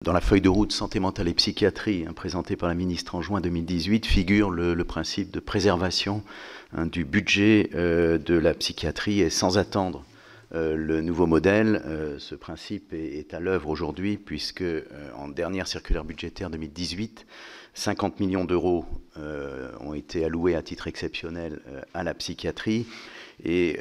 Dans la feuille de route santé mentale et psychiatrie présentée par la ministre en juin 2018 figure le principe de préservation du budget de la psychiatrie et sans attendre le nouveau modèle. Ce principe est à l'œuvre aujourd'hui puisque en dernière circulaire budgétaire 2018, 50 millions d'euros ont été alloués à titre exceptionnel à la psychiatrie. Et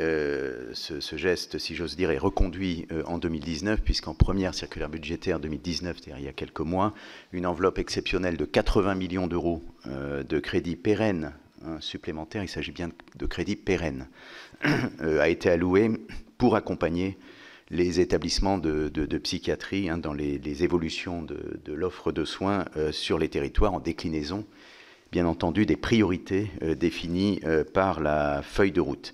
ce geste, si j'ose dire, est reconduit en 2019, puisqu'en première circulaire budgétaire 2019, c'est-à-dire il y a quelques mois, une enveloppe exceptionnelle de 80 millions d'euros de crédits pérennes supplémentaires, il s'agit bien de crédits pérennes, a été allouée pour accompagner les établissements de psychiatrie dans les évolutions de l'offre de soins sur les territoires en déclinaison, bien entendu, des priorités définies par la feuille de route.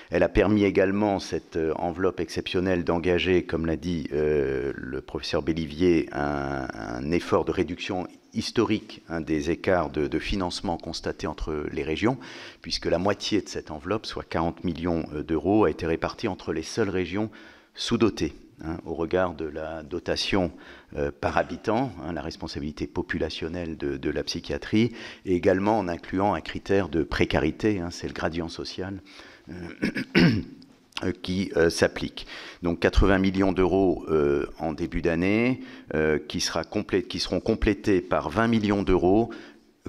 Elle a permis également, cette enveloppe exceptionnelle, d'engager, comme l'a dit le professeur Bellivier, un effort de réduction historique des écarts de financement constatés entre les régions, puisque la moitié de cette enveloppe, soit 40 millions d'euros, a été répartie entre les seules régions sous-dotées. Au regard de la dotation par habitant, la responsabilité populationnelle de la psychiatrie, et également en incluant un critère de précarité, c'est le gradient social qui s'applique. Donc 80 millions d'euros en début d'année, qui seront complétés par 20 millions d'euros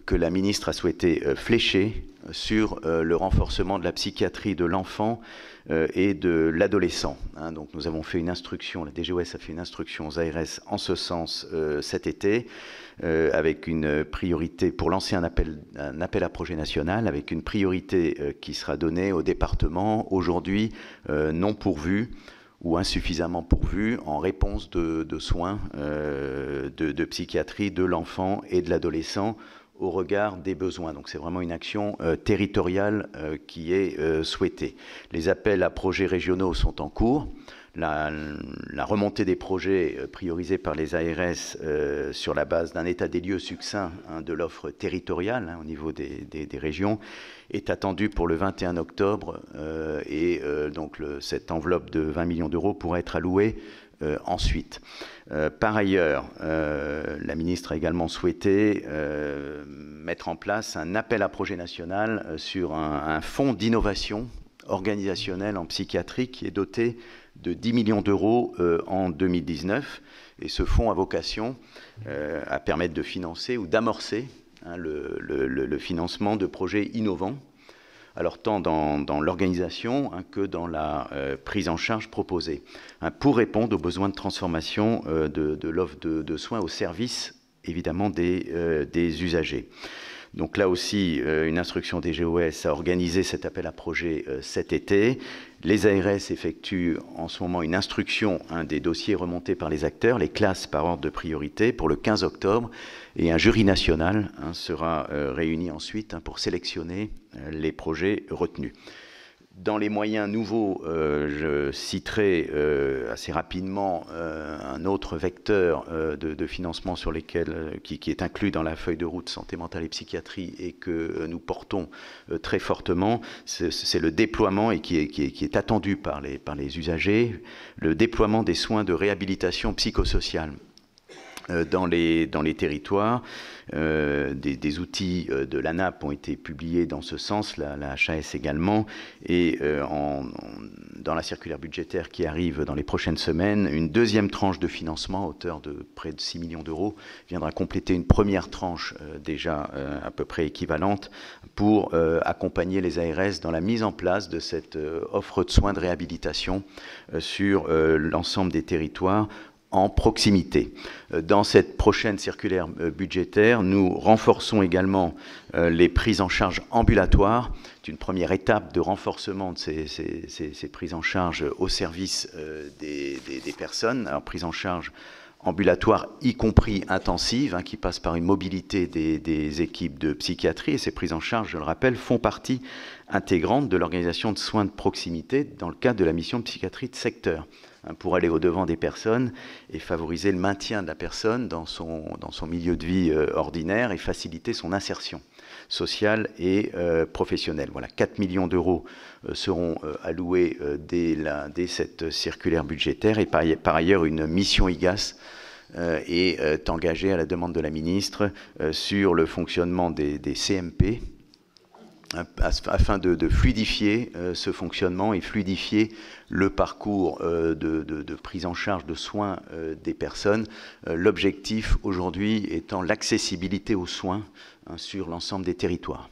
que la ministre a souhaité flécher sur le renforcement de la psychiatrie de l'enfant et de l'adolescent. Donc nous avons fait une instruction, la DGOS a fait une instruction aux ARS en ce sens cet été, avec une priorité pour lancer un appel à projet national, avec une priorité qui sera donnée aux départements aujourd'hui non pourvus ou insuffisamment pourvus en réponse de soins de psychiatrie de l'enfant et de l'adolescent au regard des besoins. Donc c'est vraiment une action territoriale qui est souhaitée. Les appels à projets régionaux sont en cours. La remontée des projets priorisés par les ARS sur la base d'un état des lieux succinct de l'offre territoriale au niveau des régions est attendue pour le 21 octobre et donc cette enveloppe de 20 millions d'euros pourra être allouée ensuite. Par ailleurs, la ministre a également souhaité mettre en place un appel à projet national sur un fonds d'innovation organisationnelle en psychiatrie qui est doté de 10 millions d'euros en 2019. Et ce fonds a vocation à permettre de financer ou d'amorcer le financement de projets innovants, alors tant dans l'organisation que dans la prise en charge proposée, pour répondre aux besoins de transformation de l'offre de soins au service, évidemment, des usagers. Donc là aussi, une instruction des GOS a organisé cet appel à projet cet été. Les ARS effectuent en ce moment une instruction des dossiers remontés par les acteurs, les classes par ordre de priorité, pour le 15 octobre. Et un jury national sera réuni ensuite pour sélectionner les projets retenus. Dans les moyens nouveaux, je citerai assez rapidement un autre vecteur de financement sur lesquels, qui est inclus dans la feuille de route santé mentale et psychiatrie et que nous portons très fortement. C'est le déploiement, et qui est attendu par les usagers, le déploiement des soins de réhabilitation psychosociale dans les territoires. Des outils de l'ANAP ont été publiés dans ce sens, la HAS également, et dans la circulaire budgétaire qui arrive dans les prochaines semaines, une deuxième tranche de financement à hauteur de près de 6 millions d'euros viendra compléter une première tranche déjà à peu près équivalente pour accompagner les ARS dans la mise en place de cette offre de soins de réhabilitation sur l'ensemble des territoires en proximité. Dans cette prochaine circulaire budgétaire, nous renforçons également les prises en charge ambulatoires. C'est une première étape de renforcement de ces prises en charge au service des personnes. Alors, prise en charge ambulatoire, y compris intensive, qui passe par une mobilité des équipes de psychiatrie. Et ces prises en charge, je le rappelle, font partie intégrante de l'organisation de soins de proximité dans le cadre de la mission de psychiatrie de secteur, pour aller au-devant des personnes et favoriser le maintien de la personne dans son milieu de vie ordinaire et faciliter son insertion sociale et professionnelle. Voilà, 4 millions d'euros seront alloués dès cette circulaire budgétaire, et par ailleurs une mission IGAS et est engagé à la demande de la ministre sur le fonctionnement des CMP, afin de fluidifier ce fonctionnement et fluidifier le parcours de prise en charge de soins des personnes. L'objectif aujourd'hui étant l'accessibilité aux soins sur l'ensemble des territoires.